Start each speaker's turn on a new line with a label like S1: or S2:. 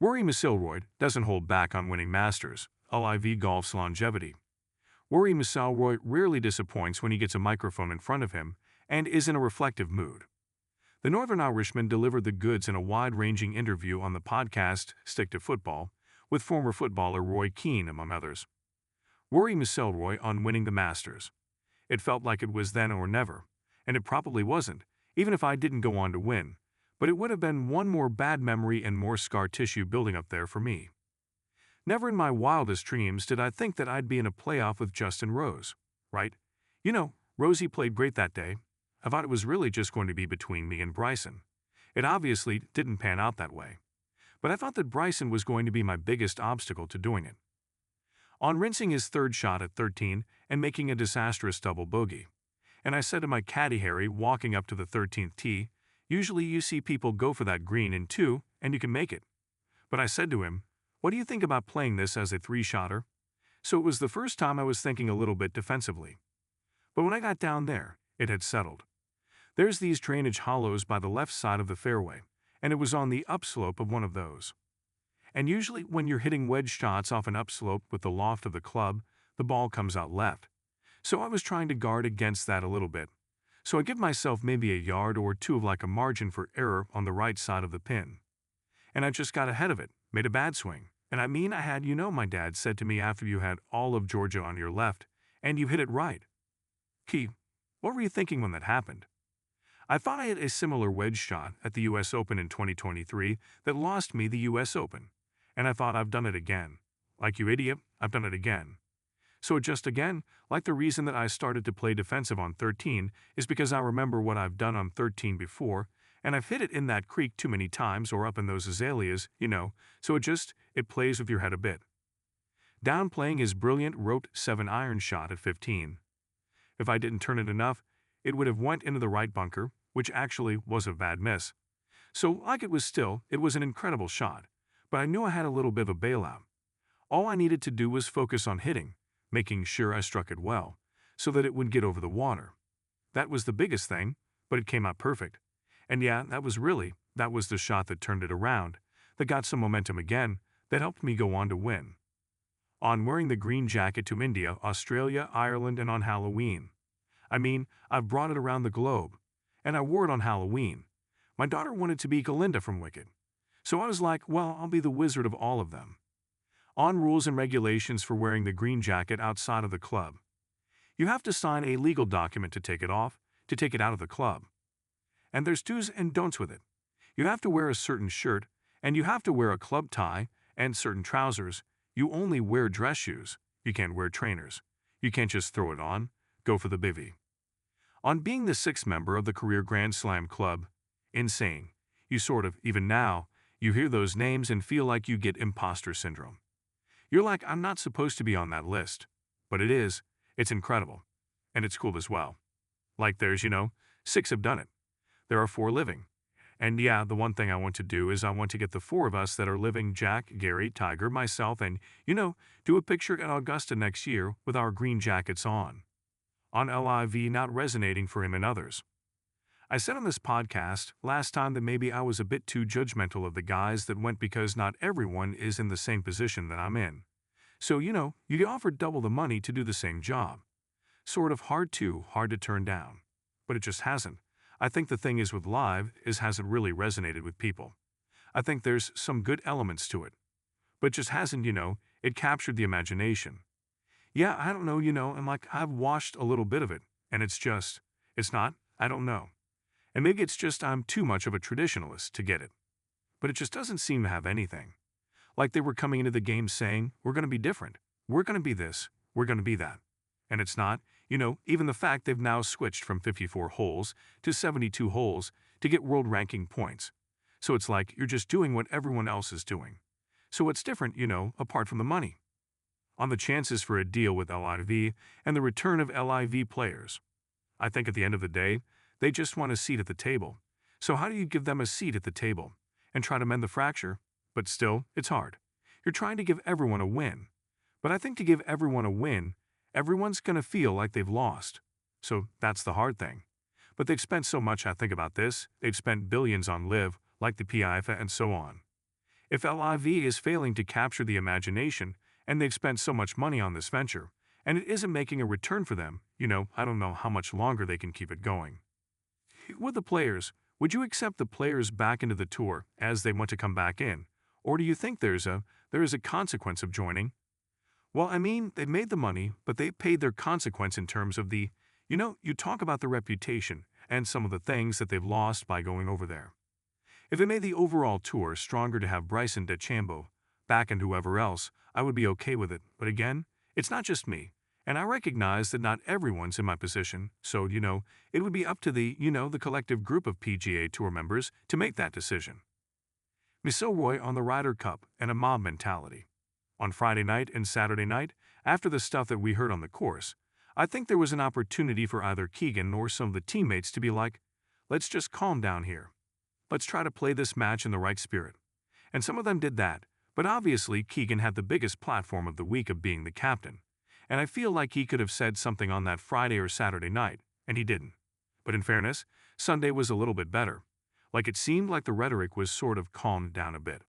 S1: Rory McIlroy doesn't hold back on winning Masters, LIV Golf's longevity. Rory McIlroy rarely disappoints when he gets a microphone in front of him and is in a reflective mood. The Northern Irishman delivered the goods in a wide-ranging interview on the podcast Stick to Football with former footballer Roy Keane, among others. Rory McIlroy on winning the Masters. It felt like it was then or never, and it probably wasn't, even if I didn't go on to win, but it would have been one more bad memory and more scar tissue building up there for me. Never in my wildest dreams did I think that I'd be in a playoff with Justin Rose, right? Rosie played great that day. I thought it was really just going to be between me and Bryson. It obviously didn't pan out that way. But I thought that Bryson was going to be my biggest obstacle to doing it. On rinsing his third shot at 13 and making a disastrous double bogey, and I said to my caddy Harry walking up to the 13th tee, usually you see people go for that green in 2 and you can make it. But I said to him, what do you think about playing this as a 3-shotter? So it was the first time I was thinking a little bit defensively. But when I got down there, it had settled. There's these drainage hollows by the left side of the fairway, and it was on the upslope of one of those. And usually when you're hitting wedge shots off an upslope with the loft of the club, the ball comes out left. So I was trying to guard against that a little bit. So I give myself maybe a yard or 2 of like a margin for error on the right side of the pin. And I just got ahead of it, made a bad swing. And I had, my dad said to me after you had all of Georgia on your left, and you hit it right. Key, what were you thinking when that happened? I thought I hit a similar wedge shot at the U.S. Open in 2023 that lost me the U.S. Open. And I thought, I've done it again. Like you idiot, I've done it again. So just again, like the reason that I started to play defensive on 13 is because I remember what I've done on 13 before, and I've hit it in that creek too many times or up in those azaleas, so it plays with your head a bit. Downplaying his brilliant rote 7-iron shot at 15. If I didn't turn it enough, it would have went into the right bunker, which actually was a bad miss. So it was an incredible shot, but I knew I had a little bit of a bailout. All I needed to do was focus on hitting, making sure I struck it well, so that it would get over the water. That was the biggest thing, but it came out perfect. And yeah, that was the shot that turned it around, that got some momentum again, that helped me go on to win. On wearing the green jacket to India, Australia, Ireland, and on Halloween. I've brought it around the globe, and I wore it on Halloween. My daughter wanted to be Galinda from Wicked. So I was like, well, I'll be the wizard of all of them. On rules and regulations for wearing the green jacket outside of the club. You have to sign a legal document to take it off, to take it out of the club. And there's do's and don'ts with it. You have to wear a certain shirt, and you have to wear a club tie and certain trousers. You only wear dress shoes. You can't wear trainers. You can't just throw it on, go for the bivvy. On being the 6th member of the Career Grand Slam Club, insane. You even now, you hear those names and feel like you get imposter syndrome. You're like, I'm not supposed to be on that list. But it is. It's incredible. And it's cool as well. Like there's, 6 have done it. There are 4 living. And yeah, the one thing I want to do is I want to get the 4 of us that are living, Jack, Gary, Tiger, myself, and, do a picture at Augusta next year with our green jackets on. On LIV not resonating for him and others. I said on this podcast last time that maybe I was a bit too judgmental of the guys that went because not everyone is in the same position that I'm in. So, you get offered double the money to do the same job. Sort of hard to turn down. But it just hasn't. I think the thing is with live hasn't really resonated with people. I think there's some good elements to it. But it just hasn't, it captured the imagination. Yeah, I don't know, and I've watched a little bit of it, and it's not, I don't know. And maybe it's just I'm too much of a traditionalist to get it. But it just doesn't seem to have anything. Like they were coming into the game saying, we're going to be different. We're going to be this. We're going to be that. And it's not, even the fact they've now switched from 54 holes to 72 holes to get world ranking points. So it's like you're just doing what everyone else is doing. So what's different, apart from the money? On the chances for a deal with LIV and the return of LIV players. I think at the end of the day, they just want a seat at the table. So how do you give them a seat at the table and try to mend the fracture? But still, it's hard. You're trying to give everyone a win. But I think to give everyone a win, everyone's going to feel like they've lost. So that's the hard thing. But they've spent so much, I think about this. They've spent billions on LIV, like the PIFA and so on. If LIV is failing to capture the imagination and they've spent so much money on this venture, and it isn't making a return for them, I don't know how much longer they can keep it going. With the players, would you accept the players back into the tour as they want to come back in, or do you think there is a consequence of joining? Well, I mean, they made the money, but they paid their consequence in terms of you talk about the reputation and some of the things that they've lost by going over there. If it made the overall tour stronger to have Bryson DeChambeau back and whoever else, I would be okay with it. But again, it's not just me. And I recognize that not everyone's in my position, so, it would be up to the collective group of PGA Tour members to make that decision. McIlroy on the Ryder Cup and a mob mentality. On Friday night and Saturday night, after the stuff that we heard on the course, I think there was an opportunity for either Keegan or some of the teammates to be like, let's just calm down here. Let's try to play this match in the right spirit. And some of them did that, but obviously Keegan had the biggest platform of the week of being the captain. And I feel like he could have said something on that Friday or Saturday night, and he didn't. But in fairness, Sunday was a little bit better. Like it seemed like the rhetoric was sort of calmed down a bit.